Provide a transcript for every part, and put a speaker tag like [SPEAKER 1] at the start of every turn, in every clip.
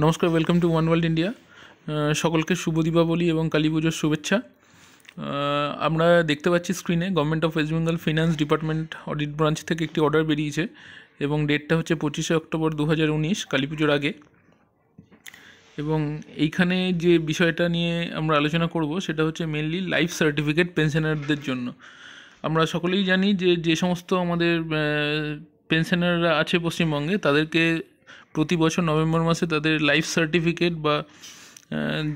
[SPEAKER 1] নমস্কার, welcome to one world India. সকলকে শুভ দীপাবলি এবং কালী পুজোর শুভেচ্ছা। আমরা দেখতে পাচ্ছি স্ক্রিনে government of West Bengal finance department audit branch থেকে একটি অর্ডার বেরিয়েছে এবং ডেটটা হচ্ছে 25শে অক্টোবর 2019, কালী পুজোর আগে। এবং এইখানে যে বিষয়টা নিয়ে আমরা আলোচনা করব সেটা হচ্ছে মেনলি লাইফ সার্টিফিকেট পেনশনারদের জন্য। আমরা সকলেই জানি যে যে সমস্ত আমাদের পেনশনাররা আছে পশ্চিমবঙ্গে, তাদেরকে প্রতি বছর নভেম্বর মাসে তাদের লাইফ সার্টিফিকেট বা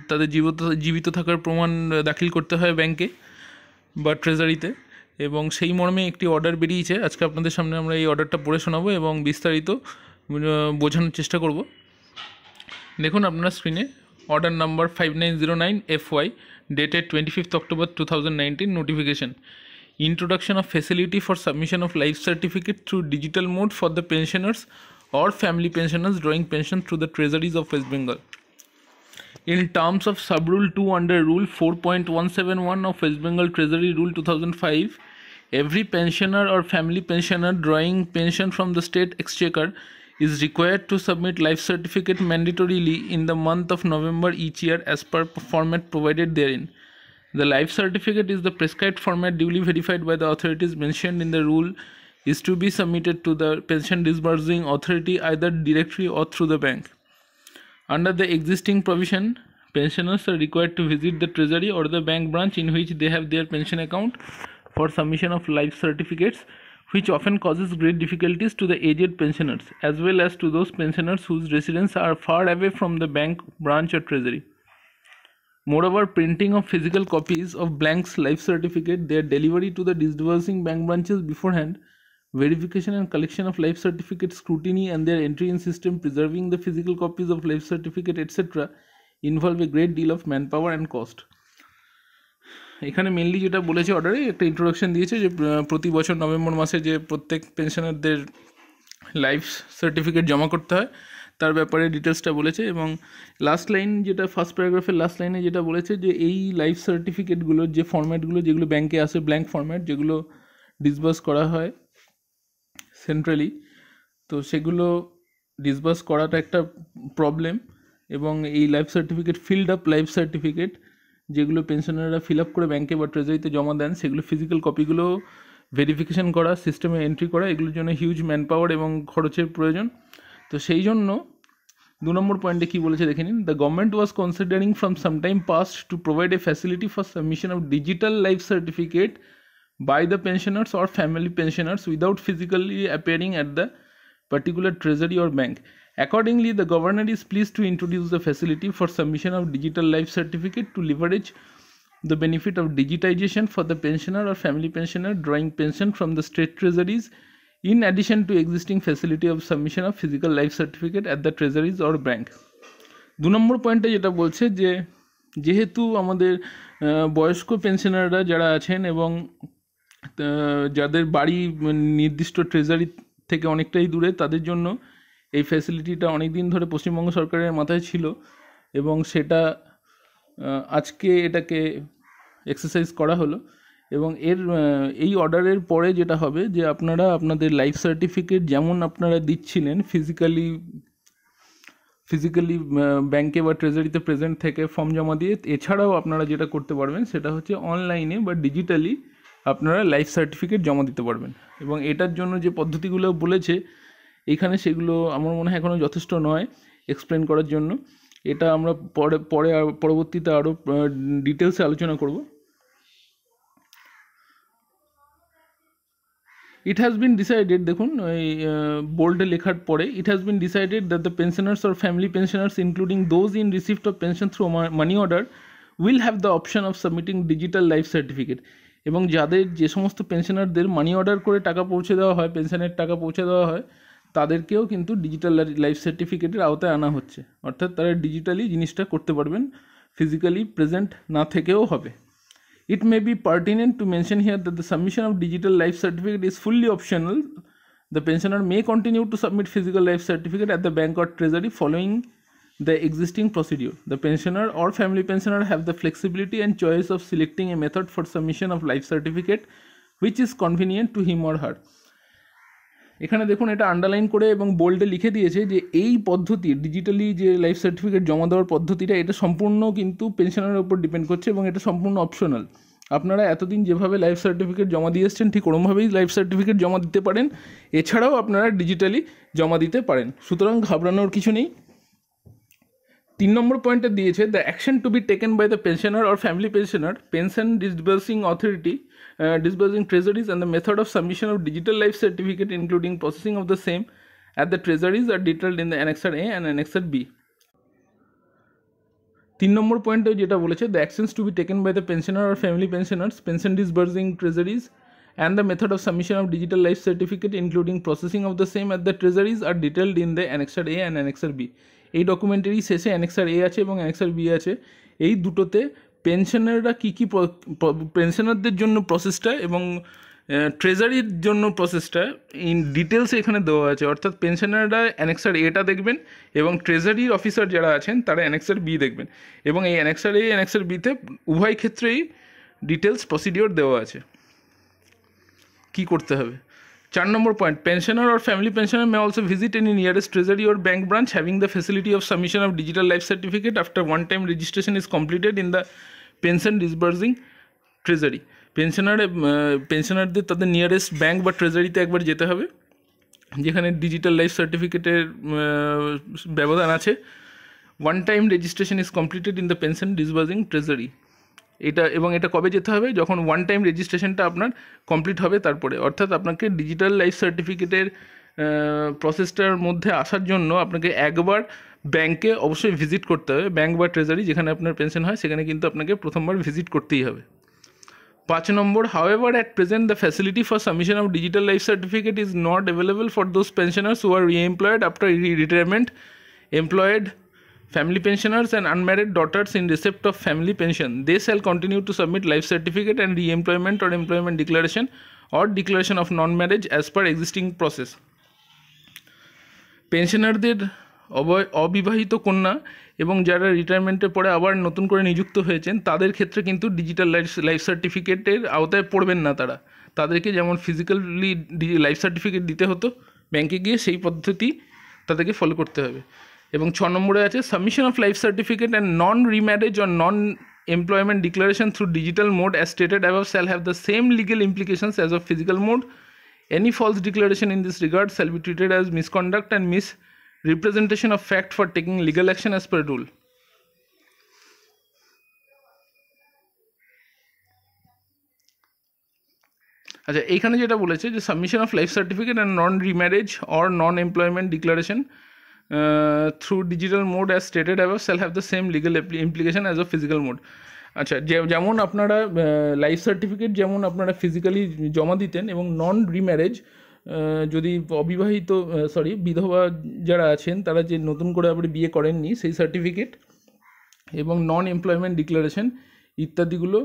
[SPEAKER 1] তাদের জীবিত থাকার প্রমাণ দাখিল করতে হয় ব্যাংকে বা ট্রেজারিতে, এবং সেই মর্মে একটি অর্ডার বেরিয়েছে। আজকে আপনাদের সামনে আমরা এই অর্ডারটা পড়ে শোনাবো এবং বিস্তারিত বোঝানোর চেষ্টা করব। দেখুন আপনার স্ক্রিনে order number 5909 FY dated 25th October 2019 notification. Introduction of facility for submission of life certificate through digital mode for the pensioners or family pensioners drawing pension through the treasuries of West Bengal. In terms of sub-rule 2 under rule 4.171 of West Bengal Treasury Rule 2005, every pensioner or family pensioner drawing pension from the state exchequer is required to submit life certificate mandatorily in the month of November each year as per format provided therein. The life certificate is the prescribed format duly verified by the authorities mentioned in the rule is to be submitted to the pension disbursing authority either directly or through the bank. Under the existing provision, pensioners are required to visit the treasury or the bank branch in which they have their pension account for submission of life certificates, which often causes great difficulties to the aged pensioners as well as to those pensioners whose residence are far away from the bank branch or treasury. Moreover, printing of physical copies of blank life certificate, their delivery to the disbursing bank branches beforehand, verification and collection of life certificate scrutiny and their entry in system, preserving the physical copies of life certificate etc. involve a great deal of manpower and cost. এখানে mainly যেটা বলেছে অর্ডারে একটা introduction দিয়েছে যে প্রতি বছর November মাসে যে প্রত্যেক পেনশনারদের লাইফ সার্টিফিকেট জমা করতে হয় তার ব্যাপারে ডিটেলসটা বলেছে। এবং লাস্ট লাইন যেটা ফার্স্ট প্যারাগ্রাফের লাস্ট লাইনে যেটা বলেছে যে এই লাইফ সার্টিফিকেটগুলোর যে ফরম্যাটগুলো যেগুলো ব্যাংকে আসে ব্ল্যাঙ্ক ফরম্যাট, যেগুলো ডিসবার্স করা হয় সেন্ট্রালি, তো সেগুলো ডিসবার্স করাটা একটা প্রবলেম। এবং এই life certificate filled up life certificate যেগুলো পেনশনাররা ফিল আপ করে ব্যাংকে বা ট্রেজারিতে জমা দেন, সেগুলো ফিজিক্যাল কপিগুলো ভেরিফিকেশন করা, সিস্টেমে এন্ট্রি করা, এগুলোর জন্য হিউজ ম্যান পাওয়ার এবং খরচের প্রয়োজন। তো সেই জন্য 2 নম্বর পয়েন্টে কী বলেছে দেখে নিন। The government was considering from some time past to provide a facility for submission of digital life certificate by the pensioners or family pensioners without physically appearing at the particular treasury or bank. Accordingly, the governor is pleased to introduce the facility for submission of digital life certificate to leverage the benefit of digitization for the pensioner or family pensioner drawing pension from the state treasuries, in addition to existing facility of submission of physical life certificate at the treasuries or bank. 2 নম্বর পয়েন্টে যেটা বলছে যে যেহেতু আমাদের বয়স্ক পেনশনাররা যারা আছেন এবং যাদের বাড়ি নির্দিষ্ট ট্রেজারি থেকে অনেকটাই দূরে, তাদের জন্য এই ফ্যাসিলিটিটা অনেক দিন ধরে পশ্চিমবঙ্গ সরকারের মাথায় ছিল এবং সেটা আজকে এটাকে এক্সারসাইজ করা হলো। এবং এই অর্ডারের পরে যেটা হবে যে আপনারা আপনাদের লাইফ সার্টিফিকেট যেমন আপনারা দিচ্ছিলেন ফিজিক্যালি ব্যাংকে বা ট্রেজারিতে প্রেজেন্ট থেকে ফর্ম জমা দিয়ে, এছাড়াও আপনারা যেটা করতে পারবেন সেটা হচ্ছে অনলাইনে বা ডিজিটালি আপনারা লাইফ সার্টিফিকেট জমা দিতে পারবেন। এবং এটার জন্য যে পদ্ধতিগুলো বলেছে এইখানে, সেগুলো আমার মনে হয় এখনও যথেষ্ট নয় এক্সপ্লেন করার জন্য। এটা আমরা পরবর্তীতে আরও ডিটেলসে আলোচনা করব। It has been decided, দেখুন এই বোল্ডে লেখার পরে, it has been decided that the pensioners or family pensioners including those in receipt of pension through money order will have the option of submitting digital life certificate. এবং যাদের যে সমস্ত পেনশনারদের money order করে টাকা পৌঁছে দেওয়া হয়, পেনশনের টাকা পৌঁছে দেওয়া হয়, তাদেরকেও কিন্তু ডিজিটাল লাইফ সার্টিফিকেটের আওতায় আনা হচ্ছে। অর্থাৎ তারা ডিজিটালি জিনিসটা করতে পারবেন, ফিজিক্যালি প্রেজেন্ট না থেকেও হবে। It may be pertinent to mention here that the submission of digital life certificate is fully optional. The pensioner may continue to submit physical life certificate at the bank or treasury following the existing procedure. The pensioner or family pensioner have the flexibility and choice of selecting a method for submission of life certificate which is convenient to him or her. এখানে দেখুন এটা underline করে এবং বোল্ডে লিখে দিয়েছে যে এই পদ্ধতি ডিজিটালি যে লাইফ সার্টিফিকেট জমা দেওয়ার পদ্ধতিটা এটা সম্পূর্ণ কিন্তু পেনশনের উপর ডিপেন্ড করছে এবং এটা সম্পূর্ণ অপশনাল। আপনারা এতদিন যেভাবে লাইফ সার্টিফিকেট জমা দিয়ে এসছেন ঠিক ওরমভাবেই লাইফ সার্টিফিকেট জমা দিতে পারেন, এছাড়াও আপনারা ডিজিটালি জমা দিতে পারেন, সুতরাং ঘাবড়ানোর কিছু নেই। 3 নম্বর পয়েন্টে দিয়েছে the action to be taken by the pensioner or family pensioner, pension disbursing authority, disbursing treasuries and the method of submission of digital life certificate including processing of the same at the treasuries are detailed in the Annexer A and Annexer B. 3 নম্বর পয়েন্টে যেটা বলেছে the actions to be taken by the pensioner or family pensioners, pension disbursing treasuries and the method of submission of digital life certificate including processing of the same at the treasuries are detailed in the Annexer A and Annexer B. এই documentary শেষে Annexer A আছে এবং Annexer B আছে। এই দুটোতে পেনশনাররা কী কী পেনশনারদের জন্য প্রসেসটা এবং ট্রেজারির জন্য প্রসেসটা ইন ডিটেলসে এখানে দেওয়া আছে। অর্থাৎ পেনশনাররা Annexer Aটা দেখবেন এবং ট্রেজারির অফিসার যারা আছেন তারা Annexer B দেখবেন, এবং এই Annexer A Annexer Bতে উভয় ক্ষেত্রেই ডিটেলস প্রসিডিওর দেওয়া আছে কী করতে হবে। 4 নম্বর point, pensioner or family pensioner may also visit any nearest treasury or bank branch having the facility of submission of digital life certificate after one time registration is completed in the pension disbursing treasury. পেনশনারদের তাদের nearest bank বা ট্রেজারিতে একবার যেতে হবে যেখানে digital life সার্টিফিকেটের ব্যবধান আছে। One time registration is completed in the pension disbursing treasury, এটা কবে যেতে হবে? যখন ওয়ান টাইম রেজিস্ট্রেশনটা আপনার কমপ্লিট হবে তারপরে। অর্থাৎ আপনাকে ডিজিটাল লাইফ সার্টিফিকেটের প্রসেসটার মধ্যে আসার জন্য আপনাকে একবার ব্যাংকে অবশ্যই ভিজিট করতে হবে, ব্যাংক বা ট্রেজারি যেখানে আপনার পেনশন হয় সেখানে কিন্তু আপনাকে প্রথমবার ভিজিট করতেই হবে। 5 নম্বর, however at present the facility for submission of digital life certificate is not available for those pensioners who are re-employed after retirement, employed family pensioners and unmarried daughters in receipt of family pension. They shall continue to submit life certificate and re-employment or employment declaration or declaration of non-marriage as per existing process. পেনশনারদের অবিবাহিত কন্যা এবং যারা রিটায়ারমেন্টের পরে আবার নতুন করে নিযুক্ত হয়েছেন তাদের ক্ষেত্রে কিন্তু ডিজিটাল লাইফ সার্টিফিকেটের আওতায় পড়বেন না। তাদেরকে যেমন ফিজিক্যালি লাইফ সার্টিফিকেট দিতে হতো ব্যাংকে গিয়ে, সেই পদ্ধতি তাদেরকে ফলো করতে হবে। এবং 6 নম্বরে আছে submission of life certificate and non remarriage or non employment declaration through digital mode as stated above shall have the same legal implications as of physical mode. Any false declaration in this regard shall be treated as misconduct and misrepresentation of fact for taking legal action as per rule. আচ্ছা, এইখানে যেটা বলেছে যে submission of life certificate and non remarriage or non employment declaration through digital mode as stated above shall have the same legal implication as O physical mode. আচ্ছা, যেমন আপনারা life certificate যেমন আপনারা ফিজিক্যালি জমা দিতেন এবং নন রিম্যারেজ যদি অবিবাহিত বিধবা যারা আছেন তারা যে নতুন করে আবার বিয়ে করেননি সেই সার্টিফিকেট এবং নন এমপ্লয়মেন্ট ডিক্লারেশন ইত্যাদিগুলো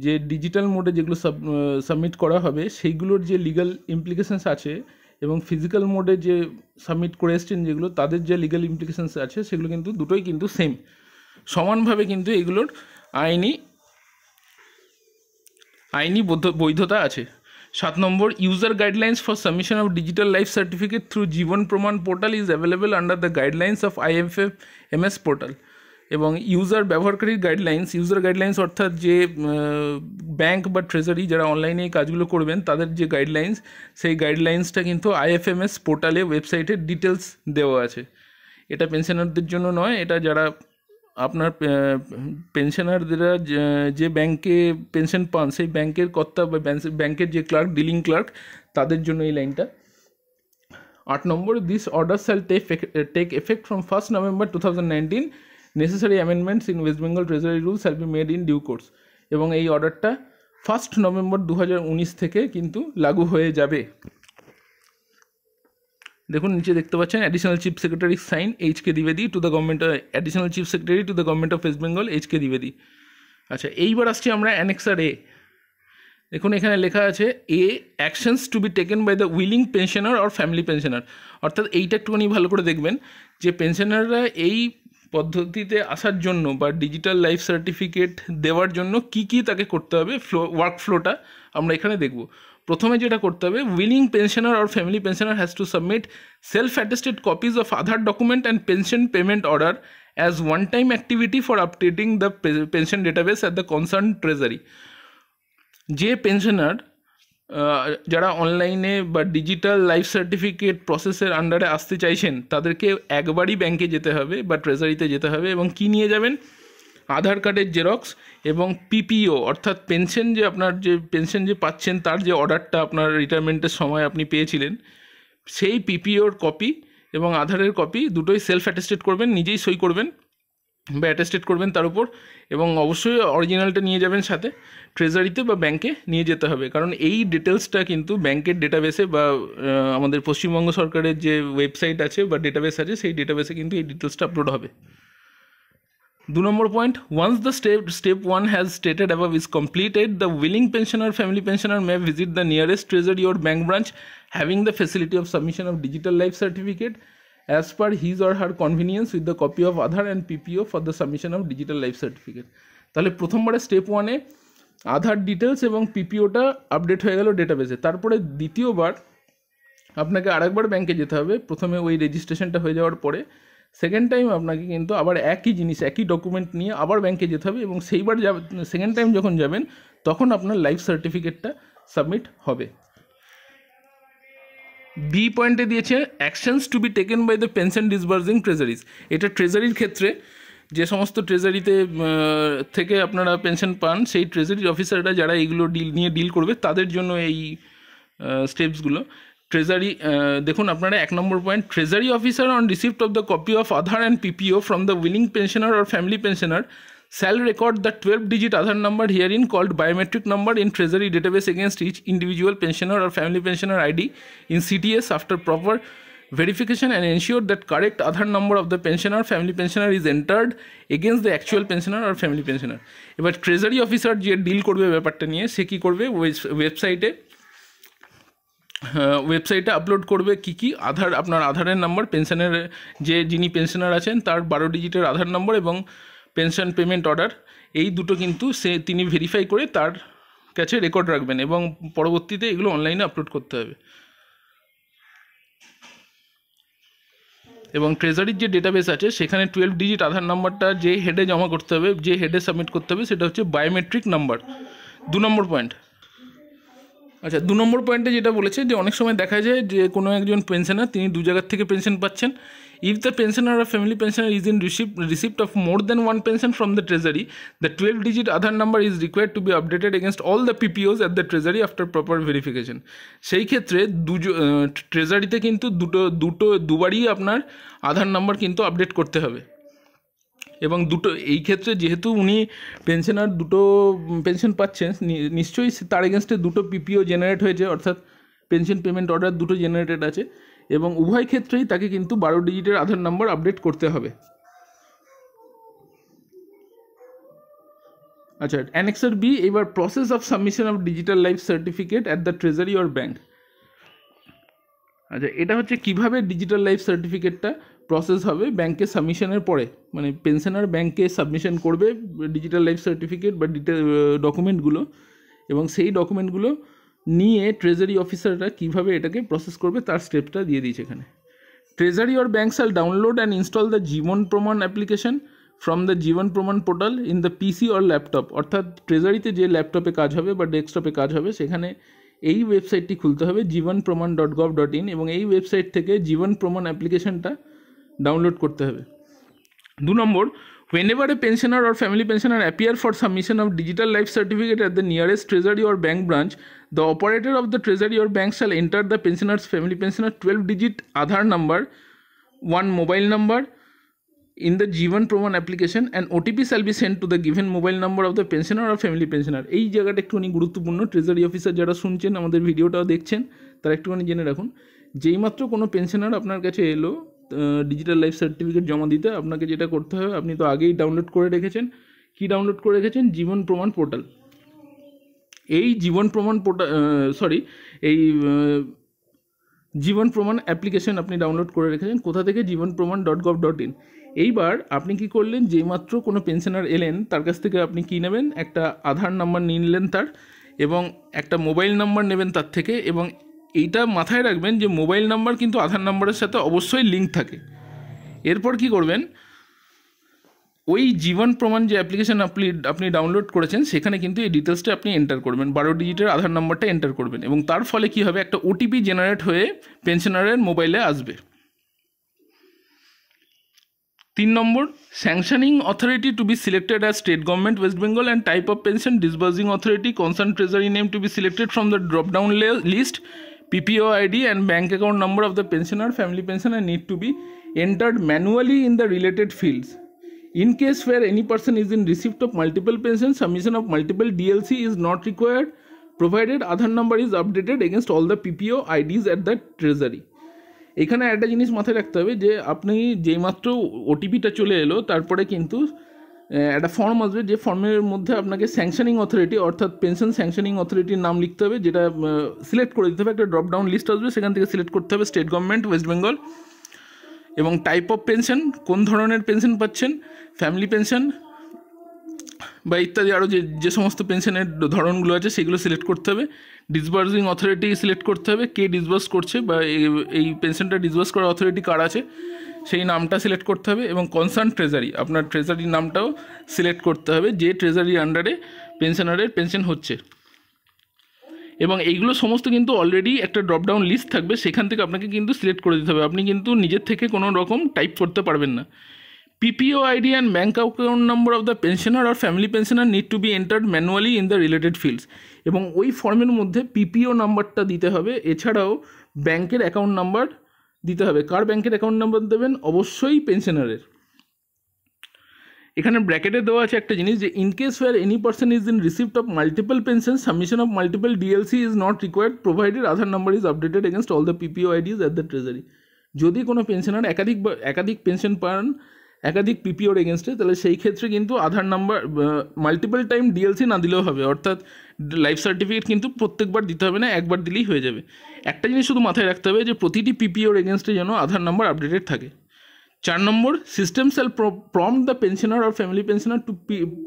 [SPEAKER 1] যে ডিজিটাল মোডে যেগুলো সাবমিট করা হবে সেইগুলোর যে লিগাল ইমপ্লিকেশনস আছে এবং ফিজিক্যাল মোডে যে সাবমিট করে এসছেন যেগুলো তাদের যে লিগাল ইমপ্লিকেশনস আছে সেগুলো কিন্তু দুটোই কিন্তু সেম, সমানভাবে কিন্তু এগুলোর আইনি বৈধতা আছে। 7 নম্বর, user guidelines for submission of digital life certificate through Jeevan Pramaan portal is available under the guidelines of IFMS portal. এবং ব্যবহারকারীর গাইডলাইন্স অর্থাৎ যে ব্যাংক বা ট্রেজারি যারা অনলাইনে এই কাজগুলো করবেন তাদের যে গাইডলাইন্স, সেই গাইডলাইন্সটা কিন্তু IFMS পোর্টালে ওয়েবসাইটে ডিটেলস দেওয়া আছে। এটা পেনশনারদের জন্য নয়, এটা যারা আপনার পেনশনাররা যে ব্যাংকে পেনশন পান সেই ব্যাংকের কর্তা বা ব্যাংকের যে ক্লার্ক, ডিলিং ক্লার্ক, তাদের জন্য এই লাইনটা। 8 নম্বর, this order shall take effect from 1 November 2019. Necessary amendments in West Bengal Treasury rules shall be made in due course. এবং এই অর্ডারটা 1 November 2019 থেকে কিন্তু লাগু হয়ে যাবে। দেখুন নিচে দেখতে পাচ্ছেন additional chief secretary sign HK দ্বিবেদী to the government, additional chief secretary to the government of West Bengal HK দ্বিবেদী। আচ্ছা, এইবার আসছি আমরা Annexer A। দেখুন এখানে লেখা আছে A, actions to be taken by the willing pensioner or family pensioner. অর্থাৎ এইটা একটুখানি ভালো করে দেখবেন যে পেনশনাররা এই পদ্ধতিতে আসার জন্য বা ডিজিটাল লাইফ সার্টিফিকেট দেওয়ার জন্য কি তাকে করতে হবে, ওয়ার্ক ফ্লোটা আমরা এখানে দেখব। প্রথমে যেটা করতে হবে, willing pensioner or family pensioner has to submit self attested copies of Aadhaar document and pension payment order as one time activity for updating the pension database at the concern treasury. যে pensioner যারা অনলাইনে বা digital life certificate প্রসেসের আন্ডারে আসতে চাইছেন, তাদেরকে একবারই ব্যাংকে যেতে হবে বা ট্রেজারিতে যেতে হবে, এবং কি নিয়ে যাবেন, আধার কার্ডের জেরক্স এবং পিপিও অর্থাৎ পেনশন যে আপনার যে পেনশন যে পাচ্ছেন তার যে অর্ডারটা আপনার রিটায়ারমেন্টের সময় আপনি পেয়েছিলেন, সেই পিপিওর কপি এবং আধারের কপি দুটোই সেলফ অ্যাটেস্টেড করবেন, নিজেই সই করবেন বা অ্যাটেস্টেড করবেন তার উপর, এবং অবশ্যই অরিজিনালটা নিয়ে যাবেন সাথে, ট্রেজারিতে বা ব্যাংকে নিয়ে যেতে হবে। কারণ এই ডিটেলসটা কিন্তু ব্যাংকের ডেটাবেসে বা আমাদের পশ্চিমবঙ্গ সরকারের যে ওয়েবসাইট আছে বা ডেটাবেস আছে সেই ডেটাবেসে কিন্তু এই ডিটেলসটা আপলোড হবে। 2 number point, once the step 1 has stated above is completed, the willing pensioner family pensioner may visit the nearest treasury or bank branch having the facility of submission of digital life certificate as per his or her convenience with the copy of Aadhaar and PPO for the submission of digital life certificate. তাহলে প্রথমবারে step 1-এ আধার details এবং পিপিওটা update হয়ে গেল ডেটাবেসে। তারপরে দ্বিতীয়বার আপনাকে আরেকবার ব্যাংকে যেতে হবে, প্রথমে ওই রেজিস্ট্রেশনটা হয়ে যাওয়ার পরে সেকেন্ড টাইম আপনাকে কিন্তু আবার একই জিনিস একই ডকুমেন্ট নিয়ে আবার ব্যাংকে যেতে হবে, এবং সেইবার সেকেন্ড টাইম যখন যাবেন তখন আপনার লাইফ সার্টিফিকেটটা সাবমিট হবে। বি পয়েন্টে দিয়েছে actions to be taken by the pension disbursing treasuries. এটা ট্রেজারির ক্ষেত্রে যে সমস্ত ট্রেজারিতে থেকে আপনারা পেনশন পান, সেই ট্রেজারি অফিসাররা যারা এইগুলো ডিল করবে তাদের জন্য এই স্টেপসগুলো। ট্রেজারি দেখুন আপনারা 1 number point, treasury officer on receipt of the copy of Aadhaar and PPO from the willing pensioner or family pensioner shall record the 12-digit Aadhaar number herein called biometric number in Treasury database against each individual pensioner or family pensioner ID in CTS after proper verification and ensure that correct Aadhaar number of the pensioner family pensioner is entered against the actual pensioner or family pensioner. এবার treasury officer যে deal করবে ব্যাপারটা নিয়ে, সে কী করবে, ওয়েবসাইটে upload করবে কি আধার, আপনার আধারের নাম্বার, পেনশনের যিনি পেনশনার আছেন তার 12 ডিজিটের আধার নম্বর এবং পেনশন পেমেন্ট অর্ডার, এই দুটো কিন্তু তিনি ভেরিফাই করে তার কাছে রেকর্ড রাখবেন এবং পরবর্তীতে এগুলো অনলাইনে আপলোড করতে হবে। এবং ট্রেজারির যে ডেটাবেস আছে সেখানে 12 ডিজিট আধার নাম্বারটা যে হেডে জমা করতে হবে, যে হেডে সাবমিট করতে হবে, সেটা হচ্ছে বায়োমেট্রিক নাম্বার। 2 number point. আচ্ছা, 2 নম্বর পয়েন্টে যেটা বলেছে যে অনেক সময় দেখা যায় যে কোনো একজন পেনশনার তিনি 2 জায়গার থেকে পেনশন পাচ্ছেন। If the pensioner or family pensioner is in receipt of more than one pension from the treasury, the 12-digit Aadhaar number is required to be updated against all the PPOs at the treasury after proper verification. সেই ক্ষেত্রে ট্রেজারিতে কিন্তু দুবারই আপনার আধার number কিন্তু update করতে হবে। এবং এই ক্ষেত্রে যেহেতু উনি পেনশনার দুটো পেনশন পাচ্ছেন, নিশ্চয়ই তার এগেনস্টে 2 পিপিও জেনারেট হয়েছে, অর্থাৎ পেনশন পেমেন্ট অর্ডার 2 জেনারেটেড আছে, এবং উভয় ক্ষেত্রেই তাকে কিন্তু 12 ডিজিটের আধার নাম্বার আপডেট করতে হবে। আচ্ছা, অ্যানেক্সার বি, এবার process of submission of digital life certificate at the treasury or bank. আচ্ছা, এটা হচ্ছে কিভাবে ডিজিটাল লাইফ সার্টিফিকেটটা প্রসেস হবে ব্যাংকে সাবমিশনের পরে, মানে পেনশনার ব্যাংকে সাবমিশন করবে ডিজিটাল লাইফ সার্টিফিকেট বা ডকুমেন্টগুলো, এবং সেই ডকুমেন্টগুলো নিয়ে ট্রেজারি অফিসাররা কীভাবে এটাকে প্রসেস করবে তার স্টেপটা দিয়ে দিয়েছে এখানে। ট্রেজারি অর ব্যাংক শাল ডাউনলোড অ্যান্ড ইনস্টল দ্য জীবন প্রমাণ application from the Jibon Pramaan portal in the PC or laptop. অর্থাৎ ট্রেজারিতে যে ল্যাপটপে কাজ হবে বা ডেস্কটপে কাজ হবে সেখানে এই ওয়েবসাইটটি খুলতে হবে jivanpraman.gov.in, এবং এই ওয়েবসাইট থেকে জীবন প্রমাণ অ্যাপ্লিকেশনটা ডাউনলোড করতে হবে। 2 নম্বর, whenever a pensioner or family pensioner appear for submission of digital life certificate at the nearest treasury or bank branch, the operator of the treasury or bank shall enter the pensioner's family pensioner 12-digit Aadhaar number, 1 mobile number in the Jivan Praman application, and OTP shall be sent to the given mobile number of the pensioner or family pensioner. এই জায়গাটা একটুখানি গুরুত্বপূর্ণ, treasury officer যারা শুনছেন আমাদের ভিডিওটাও দেখছেন তারা একটুখানি জেনে রাখুন। যেইমাত্র কোনো পেনশনার আপনার কাছে এলো ডিজিটাল লাইফ সার্টিফিকেট জমা দিতে, আপনাকে যেটা করতে হবে, আপনি তো আগেই ডাউনলোড করে রেখেছেন, কি ডাউনলোড করে রেখেছেন, জীবন প্রমাণ পোর্টাল। এই জীবন প্রমাণ জীবন প্রমাণ অ্যাপ্লিকেশন আপনি ডাউনলোড করে রেখেছেন কোথা থেকে, jivanpraman.gov.in। এইবার আপনি কি করলেন, যেইমাত্র কোনো পেনশনার এলেন তার কাছ থেকে আপনি কি নেবেন, একটা আধার নাম্বার নিয়ে নিলেন তার, এবং একটা মোবাইল নাম্বার নেবেন তার থেকে, এবং এইটা মাথায় রাখবেন যে মোবাইল নাম্বার কিন্তু আধার নাম্বারের সাথে অবশ্যই লিঙ্ক থাকে। এরপর কি করবেন, ওই জীবন প্রমাণ যে অ্যাপ্লিকেশান আপনি ডাউনলোড করেছেন সেখানে কিন্তু এই ডিটেলসটা আপনি এন্টার করবেন, 12 ডিজিটের আধার নাম্বারটা এন্টার করবেন, এবং তার ফলে কি হবে, একটা ওটিপি জেনারেট হয়ে পেনশনারের মোবাইলে আসবে। 3 number, sanctioning authority to be selected as state government West Bengal and type of pension, disbursing authority, concern treasury name to be selected from the drop down list, PPO ID and bank account number of the pensioner, family pensioner need to be entered manually in the related fields. In case where any person is in receipt of multiple pensions, submission of multiple DLC is not required, provided Aadhaar number is updated against all the PPO IDs at the treasury. এখানে একটা জিনিস মাথায় রাখতে হবে যে আপনি যেইমাত্র ওটিপিটা চলে এলো তারপরে কিন্তু একটা ফর্ম আসবে, যে ফর্মের মধ্যে আপনাকে স্যাংশনিং অথরিটি অর্থাৎ পেনশন স্যাংশনিং অথরিটির নাম লিখতে হবে, যেটা সিলেক্ট করে দিতে হবে। একটা ড্রপ ডাউন লিস্ট আসবে, সেখান থেকে সিলেক্ট করতে হবে স্টেট গভর্নমেন্ট ওয়েস্ট বেঙ্গল, এবং টাইপ অফ পেনশন, কোন ধরনের পেনশন পাচ্ছেন, ফ্যামিলি পেনশন বা ইত্যাদি আরও যে সমস্ত পেনশনের ধরনগুলো আছে সেগুলো সিলেক্ট করতে হবে। ডিসবার্সিং অথরিটি সিলেক্ট করতে হবে, কে ডিসবার্স করছে বা এই পেনশনটা ডিসবার্স করার অথরিটি কার আছে সেই নামটা সিলেক্ট করতে হবে, এবং কনসার্ন ট্রেজারি, আপনার ট্রেজারির নামটাও সিলেক্ট করতে হবে, যে ট্রেজারির আন্ডারে পেনশনারের পেনশন হচ্ছে। এবং এইগুলো সমস্ত কিন্তু অলরেডি একটা ড্রপডাউন লিস্ট থাকবে, সেখান থেকে আপনাকে কিন্তু সিলেক্ট করে দিতে হবে, আপনি কিন্তু নিজের থেকে কোনো রকম টাইপ করতে পারবেন না। PPO ID and bank account number of the pensioner or family pensioner need to be entered manually in the related fields, এবং ওই ফর্মের মধ্যে PPO নাম্বারটা দিতে হবে, এছাড়াও ব্যাংকের অ্যাকাউন্ট নাম্বার দিতে হবে। কার ব্যাংকের অ্যাকাউন্ট নাম্বার দেবেন, অবশ্যই পেনশনারের। এখানে ব্র্যাকেটে দেওয়া আছে একটা জিনিস, যে in case where any person is in receipt of multiple pension, submission of multiple DLC is not required, provided Aadhaar number is updated against all the PPO IDs at the treasury. যদি কোনো পেনশনার একাধিক pension পান একাধিক PPOর এগেনস্টে, তাহলে সেই ক্ষেত্রে কিন্তু আধার নাম্বার মাল্টিপল টাইম DLC না দিলেও হবে, অর্থাৎ লাইফ সার্টিফিকেট কিন্তু প্রত্যেকবার দিতে হবে না, একবার দিলেই হয়ে যাবে। একটা জিনিস শুধু মাথায় রাখতে হবে যে প্রতিটি PPOর এগেনস্টে যেন আধার নাম্বার আপডেটেড থাকে। 4 নম্বর, system shall prompt the pensioner or family pensioner to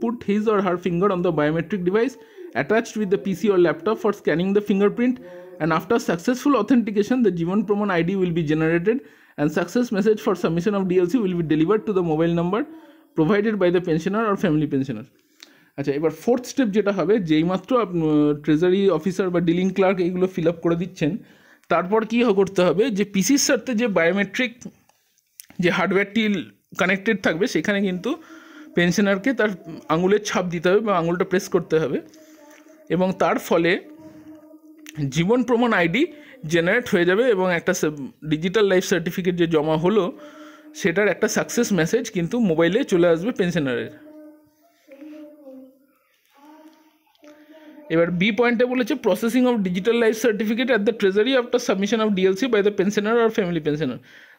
[SPEAKER 1] put his or her finger on the biometric device attached with the PC or laptop for scanning the fingerprint, and after successful authentication the Jivan Praman ID will be generated and success message for submission of DLC will be delivered to the mobile number provided by the pensioner or family pensioner. আচ্ছা, এবার 4th step যেটা হবে, যেইমাত্র treasury officer বা dealing clerk এইগুলো fill up করে দিচ্ছেন, তারপর কী করতে হবে, যে পিসির সাথে যে বায়োমেট্রিক যে হার্ডওয়্যারটি কানেক্টেড থাকবে সেখানে কিন্তু পেনশনারকে তার আঙুলের ছাপ দিতে হবে বা আঙুলটা প্রেস করতে হবে, এবং তার ফলে জীবন প্রমাণ আইডি জেনারেট হয়ে যাবে, এবং একটা ডিজিটাল লাইফ সার্টিফিকেট যে জমা হলো সেটার একটা সাকসেস মেসেজ কিন্তু মোবাইলে চলে আসবে পেনশনারের। এবার বি পয়েন্টে বলেছে, processing of digital life certificate at the treasury after submission of DLC by the pensioner or family pensioner.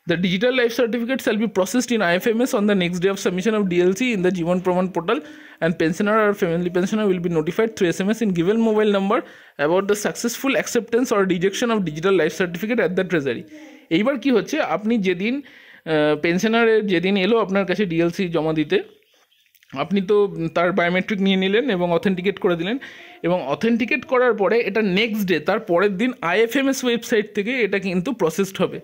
[SPEAKER 1] The digital life certificate shall be processed in IFMS on the next day of submission of DLC in the Jivan Praman portal, and pensioner or family pensioner will be notified through SMS in given mobile number about the successful acceptance or rejection of digital life certificate at the treasury. এইবার কি হচ্ছে, আপনি যেদিন পেনশনারের যেদিন এলো আপনার কাছে DLC জমা দিতে, আপনি তো তার বায়োমেট্রিক নিয়ে নিলেন এবং অথেন্টিকেট করে দিলেন, এবং অথেন্টিকেট করার পরে এটা নেক্সট ডে তার পরের দিন IFMS ওয়েবসাইট থেকে এটা কিন্তু প্রসেসড হবে।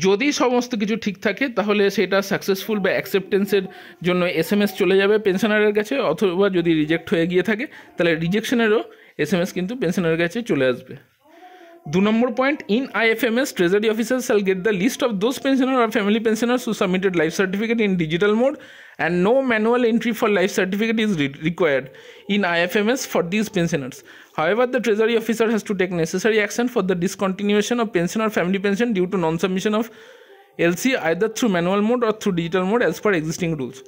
[SPEAKER 1] যদি সমস্ত কিছু ঠিক থাকে তাহলে সেটা সাকসেসফুল বা অ্যাকসেপ্টেন্সের জন্য SMS চলে যাবে পেনশনারের কাছে, অথবা যদি রিজেক্ট হয়ে গিয়ে থাকে তাহলে রিজেকশনেরও SMS কিন্তু পেনশনারের কাছে চলে আসবে। 2 number point, in IFMS treasury officers shall get the list of those pensioner or family pensioners who submitted life certificate in digital mode, and no manual entry for life certificate is required in IFMS for these pensioners. However, the treasury officer has to take necessary action for the discontinuation of pension or family pension due to non-submission of LC either through manual mode or through digital mode as per existing rules.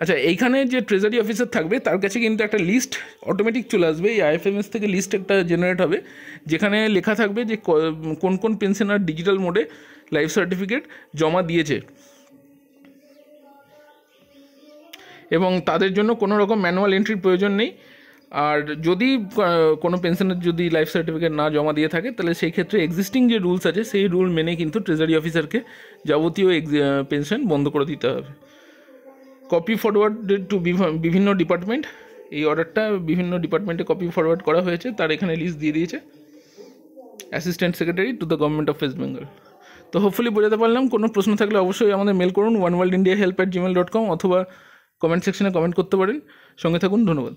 [SPEAKER 1] আচ্ছা, এইখানে যে treasury officer থাকবে তার কাছে কিন্তু একটা list automatic চলে আসবে, এই IFMS থেকে লিস্ট একটা জেনারেট হবে, যেখানে লেখা থাকবে যে কোন কোন পেনশনার ডিজিটাল মোডে লাইফ সার্টিফিকেট জমা দিয়েছে, এবং তাদের জন্য কোনো রকম ম্যানুয়াল এন্ট্রির প্রয়োজন নেই। আর যদি কোনো পেনশনের যদি লাইফ সার্টিফিকেট না জমা দিয়ে থাকে তাহলে সেই ক্ষেত্রে এক্সিস্টিং যে রুলস আছে সেই রুল মেনে কিন্তু ট্রেজারি অফিসারকে যাবতীয় পেনশন বন্ধ করে দিতে হবে। কপি ফরওয়ার্ডেড টু বিভিন্ন ডিপার্টমেন্ট, এই অর্ডারটা বিভিন্ন ডিপার্টমেন্টে কপি ফরওয়ার্ড করা হয়েছে, তার এখানে লিস্ট দিয়ে দিয়েছে assistant secretary to the government of West Bengal. তো হোপফুলি বোঝাতে পারলাম। কোনো প্রশ্ন থাকলে অবশ্যই আমাদের মেল করুন oneworldindiahelp@gmail.com অথবা কমেন্ট সেকশনে কমেন্ট করতে পারেন। সঙ্গে থাকুন, ধন্যবাদ।